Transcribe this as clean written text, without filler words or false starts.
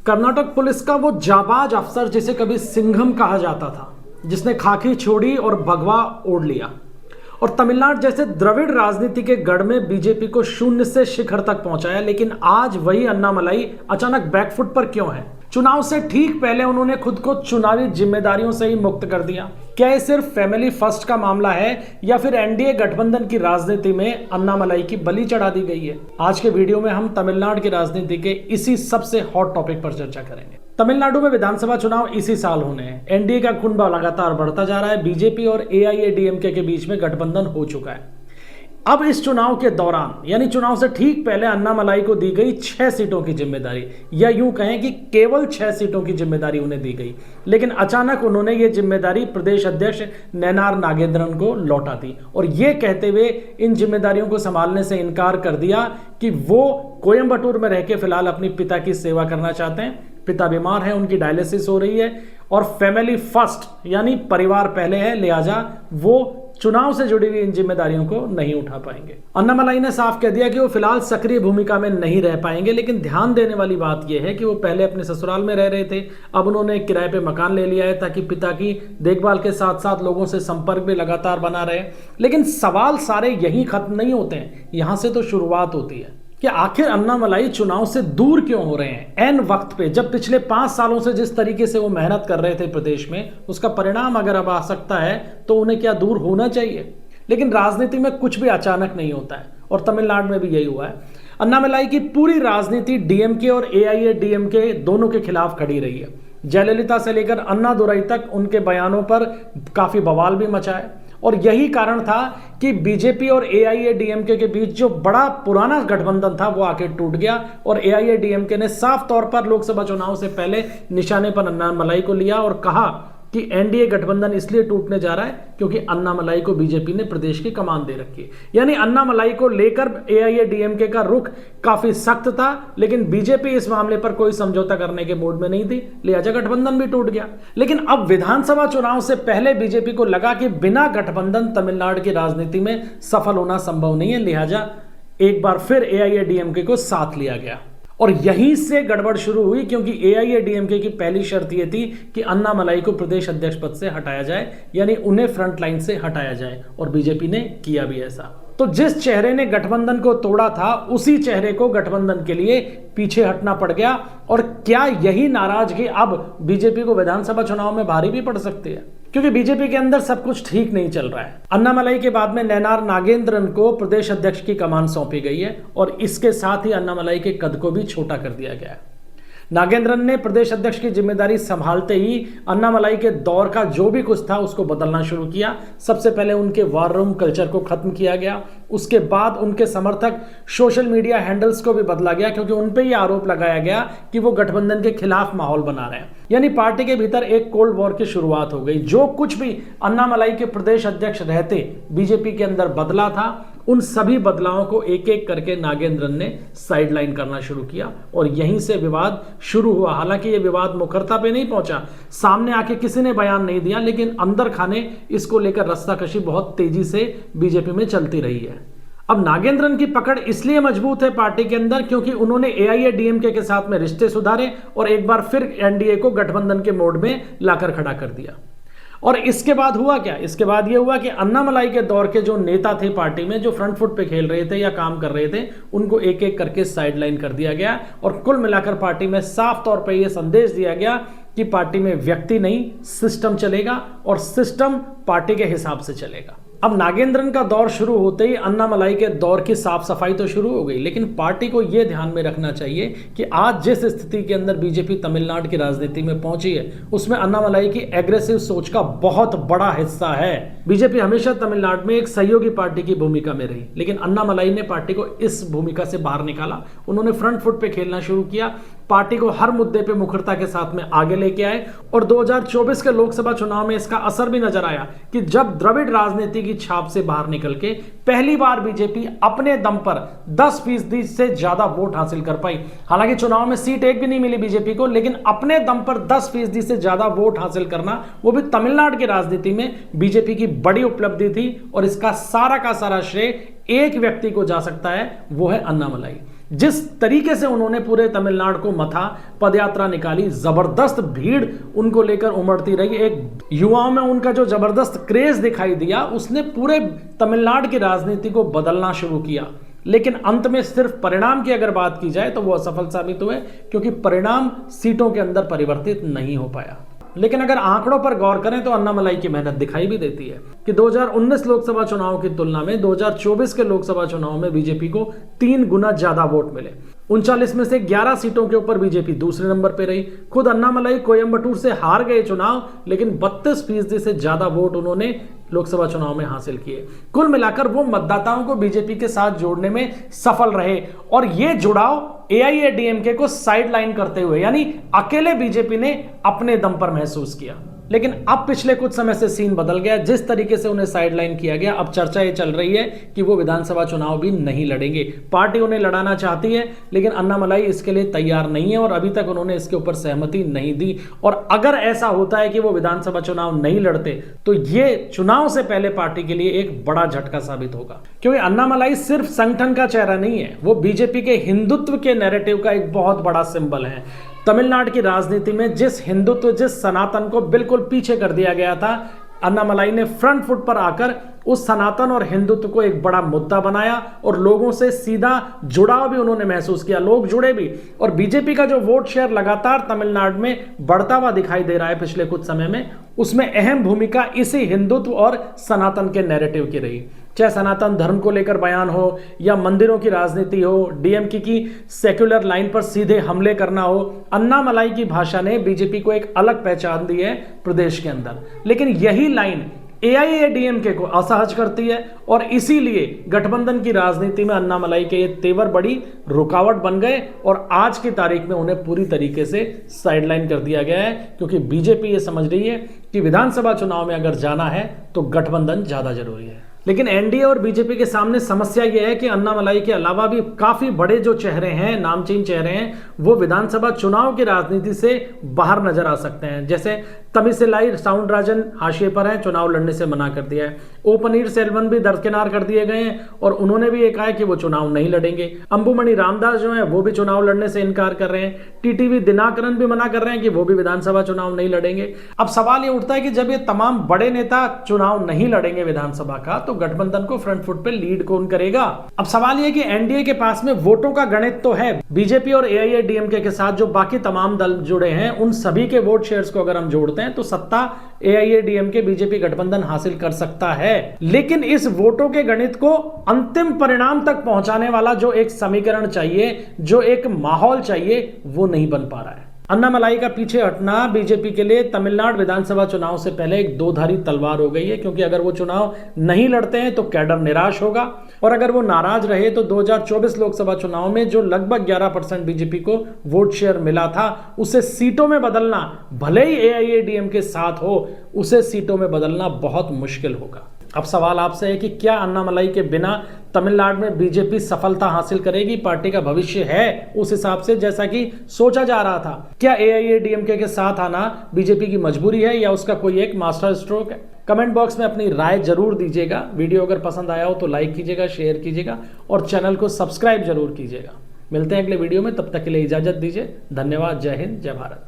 Karnataka police का वो जाबाज अफसर जिसे कभी सिंघम कहा जाता था, जिसने खाकी छोड़ी और भगवा ओढ़ लिया और तमिलनाडु जैसे द्रविड़ राजनीति के गढ़ में बीजेपी को शून्य से शिखर तक पहुंचाया। लेकिन आज वही अन्नामलाई अचानक बैकफुट पर क्यों है? चुनाव से ठीक पहले उन्होंने खुद को चुनावी जिम्मेदारियों से ही मुक्त कर दिया। क्या ये सिर्फ फैमिली फर्स्ट का मामला है या फिर एनडीए गठबंधन की राजनीति में अन्नामलाई की बलि चढ़ा दी गई है? आज के वीडियो में हम तमिलनाडु की राजनीति के इसी सबसे हॉट टॉपिक पर चर्चा करेंगे। तमिलनाडु में विधानसभा चुनाव इसी साल होने हैं। एनडीए का कुनबा लगातार बढ़ता जा रहा है। बीजेपी और एआईएडीएमके के बीच में गठबंधन हो चुका है। अब इस चुनाव के दौरान यानी चुनाव से ठीक पहले अन्नामलाई को दी गई 6 सीटों की जिम्मेदारी, या यूं कहें कि केवल 6 सीटों की जिम्मेदारी उन्हें दी गई। लेकिन अचानक उन्होंने ये जिम्मेदारी प्रदेश अध्यक्ष नैनार नागेंद्रन को लौटा दी और ये कहते हुए इन जिम्मेदारियों को संभालने से इनकार कर दिया कि वो कोयम्बटूर में रह के फिलहाल अपनी पिता की सेवा करना चाहते हैं। पिता बीमार है, उनकी डायलिसिस हो रही है और फैमिली फर्स्ट यानी परिवार पहले है, लिहाजा वो चुनाव से जुड़ी हुई इन जिम्मेदारियों को नहीं उठा पाएंगे। अन्नामलाई ने साफ कह दिया कि वो फिलहाल सक्रिय भूमिका में नहीं रह पाएंगे। लेकिन ध्यान देने वाली बात यह है कि वो पहले अपने ससुराल में रह रहे थे, अब उन्होंने एक किराए पे मकान ले लिया है ताकि पिता की देखभाल के साथ साथ लोगों से संपर्क भी लगातार बना रहे। लेकिन सवाल सारे यहीं खत्म नहीं होते हैं, यहां से तो शुरुआत होती है कि आखिर अन्नामलाई चुनाव से दूर क्यों हो रहे हैं एन वक्त पे, जब पिछले 5 सालों से जिस तरीके से वो मेहनत कर रहे थे प्रदेश में, उसका परिणाम अगर अब आ सकता है तो उन्हें क्या दूर होना चाहिए? लेकिन राजनीति में कुछ भी अचानक नहीं होता है और तमिलनाडु में भी यही हुआ है। अन्नामलाई की पूरी राजनीति डीएमके और एआईएडीएमके दोनों के खिलाफ खड़ी रही है। जयललिता से लेकर अन्नादुरई तक उनके बयानों पर काफी बवाल भी मचा है और यही कारण था कि बीजेपी और एआईएडीएमके के बीच जो बड़ा पुराना गठबंधन था वो आके टूट गया और एआईएडीएमके ने साफ तौर पर लोकसभा चुनाव से पहले निशाने पर अन्नामलाई को लिया और कहा कि एनडीए गठबंधन इसलिए टूटने जा रहा है क्योंकि अन्नामलाई को बीजेपी ने प्रदेश की कमान दे रखी है। यानी अन्नामलाई को लेकर एआईएडीएमके का रुख काफी सख्त था, लेकिन बीजेपी इस मामले पर कोई समझौता करने के मूड में नहीं थी, लिहाजा गठबंधन भी टूट गया। लेकिन अब विधानसभा चुनाव से पहले बीजेपी को लगा कि बिना गठबंधन तमिलनाडु की राजनीति में सफल होना संभव नहीं है, लिहाजा एक बार फिर एआईएडीएमके को साथ लिया गया और यहीं से गड़बड़ शुरू हुई क्योंकि एआईएडीएमके की पहली शर्त यह थी कि अन्नामलाई को प्रदेश अध्यक्ष पद से हटाया जाए, यानी उन्हें फ्रंट लाइन से हटाया जाए और बीजेपी ने किया भी ऐसा। तो जिस चेहरे ने गठबंधन को तोड़ा था उसी चेहरे को गठबंधन के लिए पीछे हटना पड़ गया और क्या यही नाराजगी अब बीजेपी को विधानसभा चुनाव में भारी भी पड़ सकती है? क्योंकि बीजेपी के अंदर सब कुछ ठीक नहीं चल रहा है। अन्नामलाई के बाद में नैनार नागेंद्रन को प्रदेश अध्यक्ष की कमान सौंपी गई है और इसके साथ ही अन्नामलाई के कद को भी छोटा कर दिया गया है। नागेंद्रन ने प्रदेश अध्यक्ष की जिम्मेदारी संभालते ही अन्नामलाई के दौर का जो भी कुछ था उसको बदलना शुरू किया। सबसे पहले उनके वार रूम कल्चर को खत्म किया गया, उसके बाद उनके समर्थक सोशल मीडिया हैंडल्स को भी बदला गया क्योंकि उन पे यह आरोप लगाया गया कि वो गठबंधन के खिलाफ माहौल बना रहे हैं। यानी पार्टी के भीतर एक कोल्ड वॉर की शुरुआत हो गई। जो कुछ भी अन्नामलाई के प्रदेश अध्यक्ष रहते बीजेपी के अंदर बदला था, उन सभी बदलावों को एक एक करके नागेंद्रन ने साइडलाइन करना शुरू किया और यहीं से विवाद शुरू हुआ। हालांकि ये विवाद मुखरता पे नहीं पहुंचा, सामने आके किसी ने बयान नहीं दिया, लेकिन अंदर खाने इसको लेकर रस्साकशी बहुत तेजी से बीजेपी में चलती रही है। अब नागेंद्रन की पकड़ इसलिए मजबूत है पार्टी के अंदर क्योंकि उन्होंने एआईएडीएमके के साथ में रिश्ते सुधारे और एक बार फिर एनडीए को गठबंधन के मोड में लाकर खड़ा कर दिया। और इसके बाद हुआ क्या? इसके बाद यह हुआ कि अन्नामलाई के दौर के जो नेता थे पार्टी में, जो फ्रंट फुट पे खेल रहे थे या काम कर रहे थे, उनको एक एक करके साइडलाइन कर दिया गया और कुल मिलाकर पार्टी में साफ तौर पे यह संदेश दिया गया कि पार्टी में व्यक्ति नहीं सिस्टम चलेगा और सिस्टम पार्टी के हिसाब से चलेगा। अब नागेंद्रन का दौर शुरू होते ही अन्नामलाई के दौर की साफ सफाई तो शुरू हो गई, लेकिन पार्टी को यह ध्यान में रखना चाहिए कि आज जिस स्थिति के अंदर बीजेपी तमिलनाडु की राजनीति में पहुंची है उसमें अन्नामलाई की एग्रेसिव सोच का बहुत बड़ा हिस्सा है। बीजेपी हमेशा तमिलनाडु में एक सहयोगी पार्टी की भूमिका में रही, लेकिन अन्नामलाई ने पार्टी को इस भूमिका से बाहर निकाला। उन्होंने फ्रंट फुट पे खेलना शुरू किया, पार्टी को हर मुद्दे पे मुखरता के साथ में आगे लेके आए और 2024 के लोकसभा चुनाव में इसका असर भी नजर आया कि जब द्रविड़ राजनीति की छाप से बाहर निकल के पहली बार बीजेपी अपने दम पर 10% से ज्यादा वोट हासिल कर पाई। हालांकि चुनाव में सीट एक भी नहीं मिली बीजेपी को, लेकिन अपने दम पर 10% से ज्यादा वोट हासिल करना वो भी तमिलनाडु की राजनीति में बीजेपी की बड़ी उपलब्धि थी और इसका सारा का सारा श्रेय एक व्यक्ति को जा सकता है, वो है अन्नामलाई। जिस तरीके से उन्होंने पूरे तमिलनाडु को मथा, पदयात्रा निकाली, जबरदस्त भीड़ उनको लेकर उमड़ती रही, एक युवाओं में उनका जो जबरदस्त क्रेज दिखाई दिया, उसने पूरे तमिलनाडु की राजनीति को बदलना शुरू किया। लेकिन अंत में सिर्फ परिणाम की अगर बात की जाए तो वो असफल साबित हुए, क्योंकि परिणाम सीटों के अंदर परिवर्तित नहीं हो पाया। लेकिन अगर आंकड़ों पर गौर करें तो अन्नामलाई की मेहनत दिखाई भी देती है कि 2019 लोकसभा चुनाव की तुलना में 2024 के लोकसभा चुनाव में बीजेपी को 3 गुना ज्यादा वोट मिले। 39 में से 11 सीटों के ऊपर बीजेपी दूसरे नंबर पर रही। खुद अन्नामलाई कोयम्बटूर से हार गए चुनाव, लेकिन 32% से ज्यादा वोट उन्होंने लोकसभा चुनाव में हासिल किए। कुल मिलाकर वो मतदाताओं को बीजेपी के साथ जोड़ने में सफल रहे, और ये जुड़ाव एआईएडीएमके को साइडलाइन करते हुए, यानी अकेले बीजेपी ने अपने दम पर महसूस किया। लेकिन अब पिछले कुछ समय से सीन बदल गया। जिस तरीके से उन्हें साइडलाइन किया गया, अब चर्चा ये चल रही है कि वो विधानसभा चुनाव भी नहीं लड़ेंगे। पार्टी उन्हें लड़ाना चाहती है, लेकिन अन्नामलाई इसके लिए तैयार नहीं है और अभी तक उन्होंने इसके ऊपर सहमति नहीं दी। और अगर ऐसा होता है कि वो विधानसभा चुनाव नहीं लड़ते तो ये चुनाव से पहले पार्टी के लिए एक बड़ा झटका साबित होगा, क्योंकि अन्नामलाई सिर्फ संगठन का चेहरा नहीं है, वो बीजेपी के हिंदुत्व के नैरेटिव का एक बहुत बड़ा सिंबल है। तमिलनाडु की राजनीति में जिस हिंदुत्व, जिस सनातन को बिल्कुल पीछे कर दिया गया था, अन्नामलाई ने फ्रंट फुट पर आकर उस सनातन और हिंदुत्व को एक बड़ा मुद्दा बनाया और लोगों से सीधा जुड़ाव भी उन्होंने महसूस किया, लोग जुड़े भी। और बीजेपी का जो वोट शेयर लगातार तमिलनाडु में बढ़ता हुआ दिखाई दे रहा है पिछले कुछ समय में, उसमें अहम भूमिका इसी हिंदुत्व और सनातन के नैरेटिव की रही। चाहे सनातन धर्म को लेकर बयान हो या मंदिरों की राजनीति हो, डीएमके की सेक्युलर लाइन पर सीधे हमले करना हो, अन्नामलाई की भाषा ने बीजेपी को एक अलग पहचान दी है प्रदेश के अंदर। लेकिन यही लाइन एआईएडीएमके को असहज करती है और इसीलिए गठबंधन की राजनीति में अन्नामलाई के ये तेवर बड़ी रुकावट बन गए और आज की तारीख में उन्हें पूरी तरीके से साइडलाइन कर दिया गया है, क्योंकि बीजेपी ये समझ रही है कि विधानसभा चुनाव में अगर जाना है तो गठबंधन ज्यादा जरूरी है। लेकिन एनडीए और बीजेपी के सामने समस्या यह है कि अन्नामलाई के अलावा भी काफी बड़े जो चेहरे हैं, नामचीन चेहरे हैं, वो विधानसभा चुनाव की राजनीति से बाहर नजर आ सकते हैं। जैसे तमिसिलाई साउंडराजन हाशिए पर हैं, चुनाव लड़ने से मना कर दिया है। ओ पनीरसेल्वम भी दरकिनार कर दिए गए हैं और उन्होंने भी ये कहा है कि वो चुनाव नहीं लड़ेंगे। अंबुमणि रामदास जो है वो भी चुनाव लड़ने से इनकार कर रहे हैं। टीटीवी दिनाकरन भी मना कर रहे हैं कि वो भी विधानसभा चुनाव नहीं लड़ेंगे। अब सवाल ये उठता है कि जब ये तमाम बड़े नेता चुनाव नहीं लड़ेंगे विधानसभा का, तो गठबंधन को फ्रंट फुट पे लीड कौन करेगा? अब सवाल यह कि एनडीए के पास में वोटों का गणित तो है। बीजेपी और एआईएडीएमके के साथ जो बाकी तमाम दल जुड़े हैं, उन सभी के वोट शेयर्स को अगर हम जोड़ते हैं तो सत्ता एआईएडीएमके बीजेपी गठबंधन हासिल कर सकता है। लेकिन इस वोटों के गणित को अंतिम परिणाम तक पहुंचाने वाला जो एक समीकरण चाहिए, जो एक माहौल चाहिए, वो नहीं बन पा रहा है। अन्नामलाई का पीछे हटना बीजेपी के लिए तमिलनाडु विधानसभा चुनाव से पहले एक दो-धारी तलवार हो गई है, क्योंकि अगर वो चुनाव नहीं लड़ते हैं तो कैडर निराश होगा और अगर वो नाराज रहे तो 2024 लोकसभा चुनाव में जो लगभग 11% बीजेपी को वोट शेयर मिला था, उसे सीटों में बदलना, भले ही एआईएडीएम के साथ हो, उसे सीटों में बदलना बहुत मुश्किल होगा। अब सवाल आपसे है कि क्या अन्नामलाई के बिना तमिलनाडु में बीजेपी सफलता हासिल करेगी? पार्टी का भविष्य है उस हिसाब से जैसा कि सोचा जा रहा था? क्या एआईएडीएमके के साथ आना बीजेपी की मजबूरी है या उसका कोई एक मास्टर स्ट्रोक है? कमेंट बॉक्स में अपनी राय जरूर दीजिएगा। वीडियो अगर पसंद आया हो तो लाइक कीजिएगा, शेयर कीजिएगा और चैनल को सब्सक्राइब जरूर कीजिएगा। मिलते हैं अगले वीडियो में, तब तक के लिए इजाजत दीजिए। धन्यवाद। जय हिंद, जय भारत।